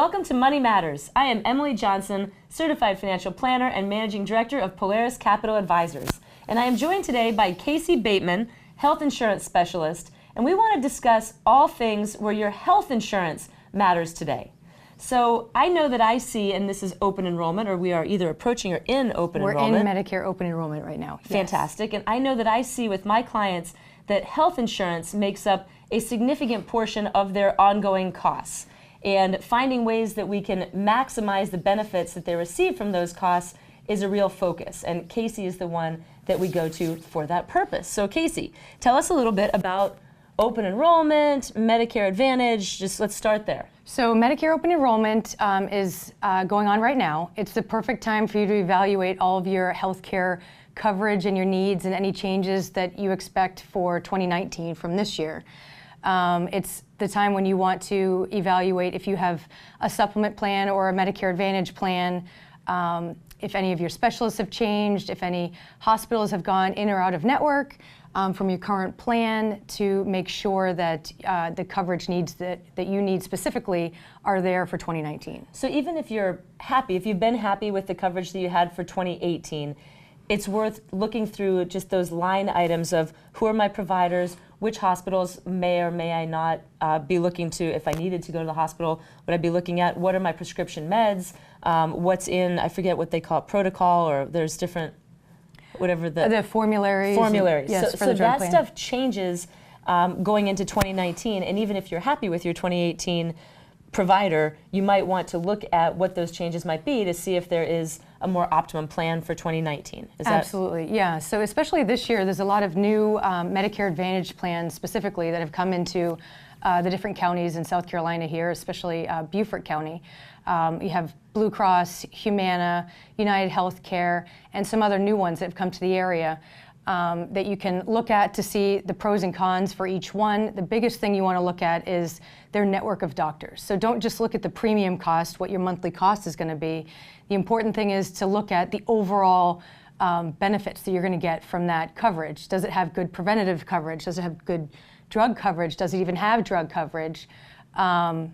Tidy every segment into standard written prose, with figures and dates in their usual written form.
Welcome to Money Matters. I am Emily Johnson, Certified Financial Planner and Managing Director of Polaris Capital Advisors. And I am joined today by Casey Bateman, Health Insurance Specialist, and we want to discuss all things where your health insurance matters today. So I know that I see, and this is open enrollment, or we are either approaching or in open enrollment. We're in Medicare open enrollment right now. Fantastic. Yes. And I know that I see with my clients that health insurance makes up a significant portion of their ongoing costs. And finding ways that we can maximize the benefits that they receive from those costs is a real focus. And Casey is the one that we go to for that purpose. So Casey, tell us a little bit about open enrollment, Medicare Advantage. Just let's start there. So Medicare open enrollment is going on right now. It's the perfect time for you to evaluate all of your health care coverage and your needs and any changes that you expect for 2019 from this year. It's the time when you want to evaluate if you have a supplement plan or a Medicare Advantage plan, if any of your specialists have changed, if any hospitals have gone in or out of network from your current plan, to make sure that the coverage needs that you need specifically are there for 2019. So even if you're happy, if you've been happy with the coverage that you had for 2018, it's worth looking through just those line items of who are my providers, which hospitals may or may I not be looking to. If I needed to go to the hospital, would I be looking at what are my prescription meds, what's in, I forget what they call it, protocol, or there's different, whatever the formularies. Formularies. Yes, so for the drug that plan. stuff changes going into 2019, and even if you're happy with your 2018 provider, you might want to look at what those changes might be to see if there is a more optimum plan for 2019. Is Absolutely, yeah. So especially this year, there's a lot of new Medicare Advantage plans specifically that have come into the different counties in South Carolina here, especially Beaufort County. You have Blue Cross, Humana, United Healthcare, and some other new ones that have come to the area that you can look at to see the pros and cons for each one. The biggest thing you want to look at is their network of doctors. So don't just look at the premium cost, what your monthly cost is going to be. The important thing is to look at the overall benefits that you're going to get from that coverage. Does it have good preventative coverage? Does it have good drug coverage? Does it even have drug coverage? And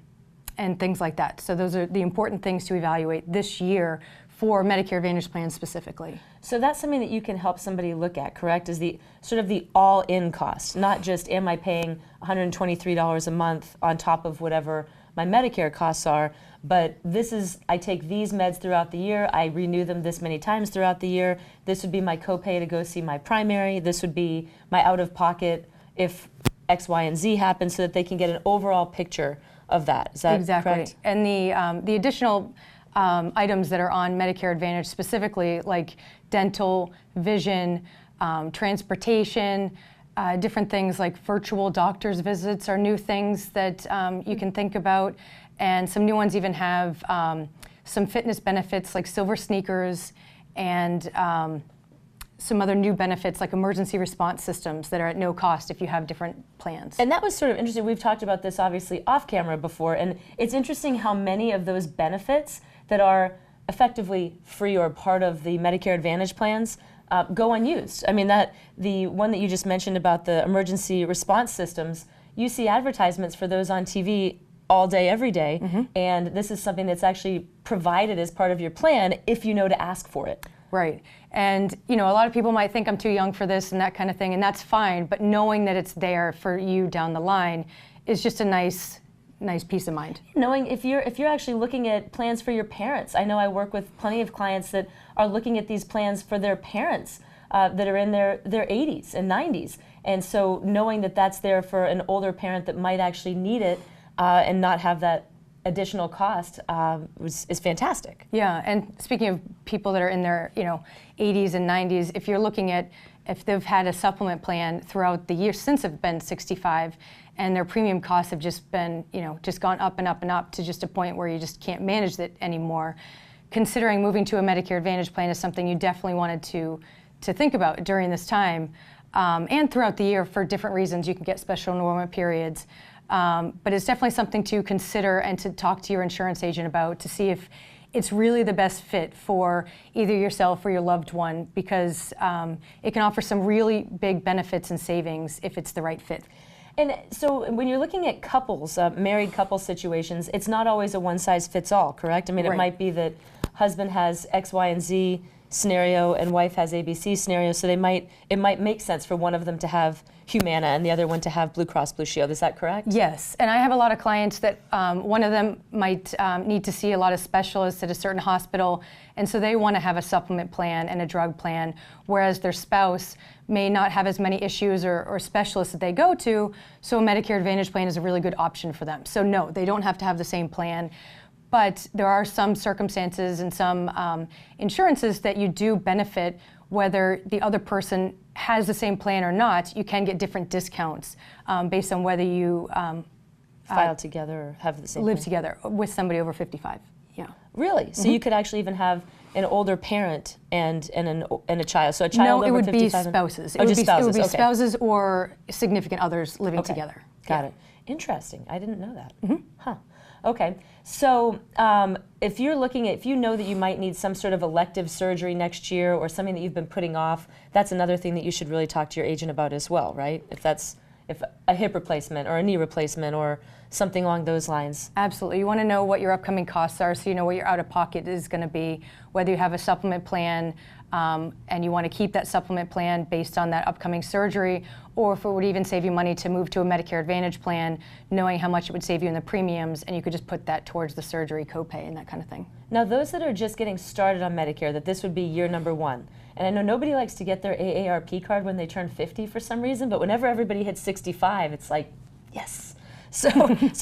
things like that. So those are the important things to evaluate this year for Medicare Advantage plans specifically. So that's something that you can help somebody look at, correct? Is the sort of the all-in cost, not just am I paying $123 a month on top of whatever my Medicare costs are, but this is, I take these meds throughout the year, I renew them this many times throughout the year, this would be my copay to go see my primary, this would be my out-of-pocket if X, Y, and Z happens, so that they can get an overall picture of that. Is that exactly correct? And the additional items that are on Medicare Advantage specifically, like dental, vision, transportation, different things like virtual doctor's visits are new things that you can think about. And some new ones even have some fitness benefits like silver sneakers and some other new benefits like emergency response systems that are at no cost if you have different plans. And that was sort of interesting. We've talked about this obviously off camera before, and it's interesting how many of those benefits that are effectively free or part of the Medicare Advantage plans go unused. I mean, that the one that you just mentioned about the emergency response systems, you see advertisements for those on TV all day, every day, and this is something that's actually provided as part of your plan if you know to ask for it. Right. And, you know, a lot of people might think I'm too young for this and that kind of thing, and that's fine, but knowing that it's there for you down the line is just a nice peace of mind. Knowing if you're actually looking at plans for your parents. I know I work with plenty of clients that are looking at these plans for their parents that are in their 80s and 90s. And so knowing that that's there for an older parent that might actually need it and not have that additional cost is fantastic. Yeah, and speaking of people that are in their 80s and 90s, if you're looking at if they've had a supplement plan throughout the year since they've been 65 and their premium costs have just been, just gone up and up and up to just a point where you just can't manage it anymore, considering moving to a Medicare Advantage plan is something you definitely wanted to think about during this time and throughout the year for different reasons. You can get special enrollment periods. But it's definitely something to consider and to talk to your insurance agent about to see if it's really the best fit for either yourself or your loved one, because it can offer some really big benefits and savings if it's the right fit. And so when you're looking at couples, married couple situations, it's not always a one-size-fits-all, correct? I mean, it might be that husband has X, Y, and Z scenario and wife has ABC scenario, so it might make sense for one of them to have Humana and the other one to have Blue Cross Blue Shield. Is that correct? Yes, and I have a lot of clients that one of them might need to see a lot of specialists at a certain hospital, and so they want to have a supplement plan and a drug plan, whereas their spouse may not have as many issues or specialists that they go to, so a Medicare Advantage plan is a really good option for them. So no, they don't have to have the same plan. But there are some circumstances and some insurances that you do benefit whether the other person has the same plan or not. You can get different discounts based on whether you file together or have the same live plan. Together with somebody over 55. Yeah. Really? So you could actually even have an older parent and a child. So a child no, over 55. it would be spouses. Oh, just spouses. It would be okay. spouses or significant others living Okay. together. Got it. Interesting. I didn't know that. Huh. Okay. So if you know that you might need some sort of elective surgery next year or something that you've been putting off, that's another thing that you should really talk to your agent about as well, right? If a hip replacement or a knee replacement or something along those lines. Absolutely. You want to know what your upcoming costs are so you know what your out-of-pocket is going to be, whether you have a supplement plan and you want to keep that supplement plan based on that upcoming surgery, or if it would even save you money to move to a Medicare Advantage plan, knowing how much it would save you in the premiums, and you could just put that towards the surgery copay and that kind of thing. Now, those that are just getting started on Medicare, that this would be year number 1. And I know nobody likes to get their AARP card when they turn 50 for some reason, but whenever everybody hits 65, it's like, yes. So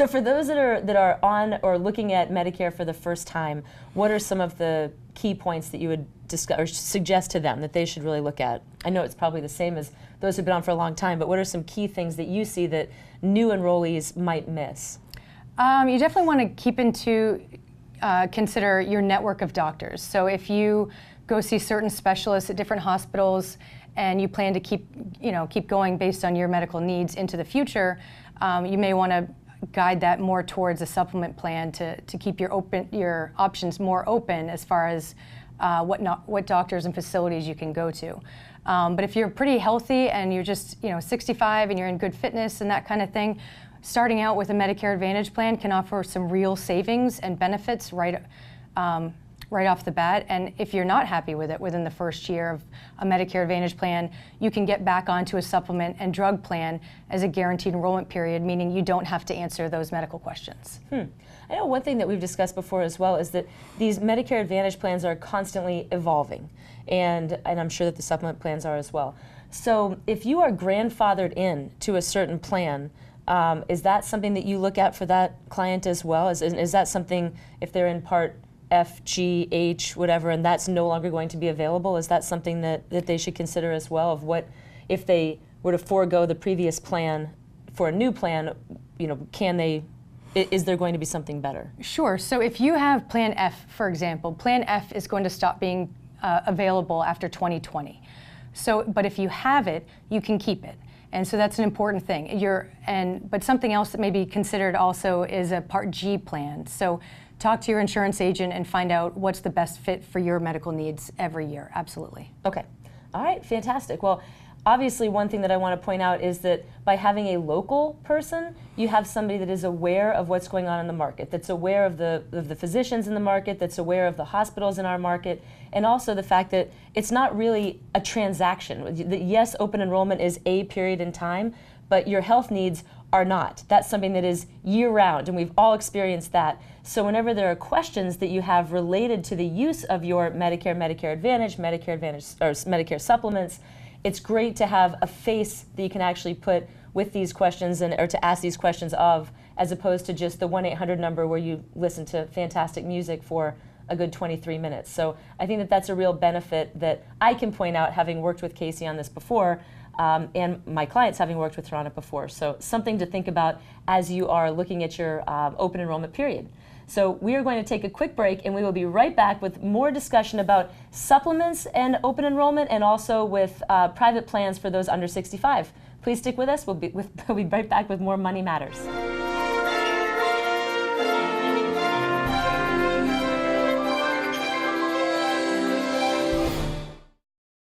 for those that are on or looking at Medicare for the first time, what are some of the key points that you would discuss or suggest to them that they should really look at? I know it's probably the same as those who've been on for a long time, but what are some key things that you see that new enrollees might miss? You definitely want to keep consider your network of doctors. So if you go see certain specialists at different hospitals and you plan to keep going based on your medical needs into the future, you may want to guide that more towards a supplement plan to keep your options more open as far as what doctors and facilities you can go to. But if you're pretty healthy and you're just 65 and you're in good fitness and that kind of thing, starting out with a Medicare Advantage plan can offer some real savings and benefits right off the bat. And if you're not happy with it within the first year of a Medicare Advantage plan, you can get back onto a supplement and drug plan as a guaranteed enrollment period, meaning you don't have to answer those medical questions. I know one thing that we've discussed before as well is that these Medicare Advantage plans are constantly evolving, and I'm sure that the supplement plans are as well. So if you are grandfathered in to a certain plan, is that something that you look at for that client as well? Is that something, if they're in Part F, G, H, whatever, and that's no longer going to be available, is that something that they should consider as well, of what, if they were to forego the previous plan for a new plan, is there going to be something better? Sure. So if you have Plan F, for example, Plan F is going to stop being available after 2020. But if you have it, you can keep it. And so that's an important thing. But something else that may be considered also is a Part G plan. So talk to your insurance agent and find out what's the best fit for your medical needs every year. Absolutely. Okay. All right. Fantastic. Well, obviously, one thing that I want to point out is that by having a local person, you have somebody that is aware of what's going on in the market, that's aware of the physicians in the market, that's aware of the hospitals in our market, and also the fact that it's not really a transaction. Yes, open enrollment is a period in time, but your health needs are not. That's something that is year-round, and we've all experienced that. So whenever there are questions that you have related to the use of your Medicare, Medicare Advantage, or Medicare supplements, it's great to have a face that you can actually put with these questions or to ask these questions of, as opposed to just the 1-800 number where you listen to fantastic music for a good 23 minutes. So I think that that's a real benefit that I can point out, having worked with Casey on this before, and my clients having worked with her on it before. So something to think about as you are looking at your open enrollment period. So we are going to take a quick break, and we will be right back with more discussion about supplements and open enrollment, and also with private plans for those under 65. Please stick with us. We'll be right back with more Money Matters.